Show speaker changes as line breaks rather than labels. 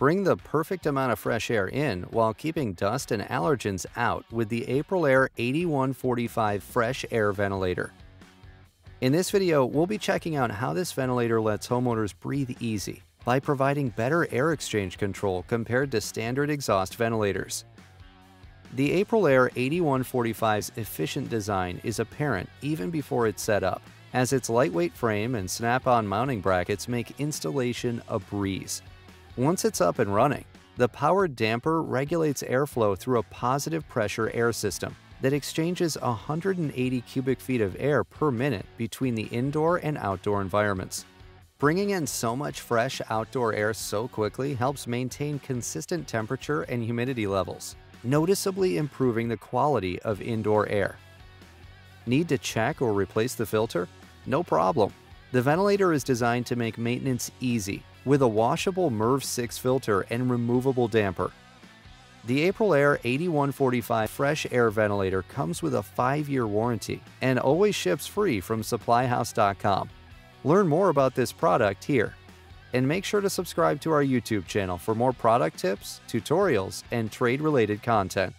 Bring the perfect amount of fresh air in while keeping dust and allergens out with the Aprilaire 8145 Fresh Air Ventilator. In this video, we'll be checking out how this ventilator lets homeowners breathe easy by providing better air exchange control compared to standard exhaust ventilators. The Aprilaire 8145's efficient design is apparent even before it's set up, as its lightweight frame and snap-on mounting brackets make installation a breeze. Once it's up and running, the powered damper regulates airflow through a positive pressure air system that exchanges 180 cubic feet of air per minute between the indoor and outdoor environments. Bringing in so much fresh outdoor air so quickly helps maintain consistent temperature and humidity levels, noticeably improving the quality of indoor air. Need to check or replace the filter? No problem. The ventilator is designed to make maintenance easy with a washable MERV 6 filter and removable damper. The Aprilaire 8145 Fresh Air Ventilator comes with a 5-year warranty and always ships free from Supplyhouse.com. Learn more about this product here. And make sure to subscribe to our YouTube channel for more product tips, tutorials, and trade-related content.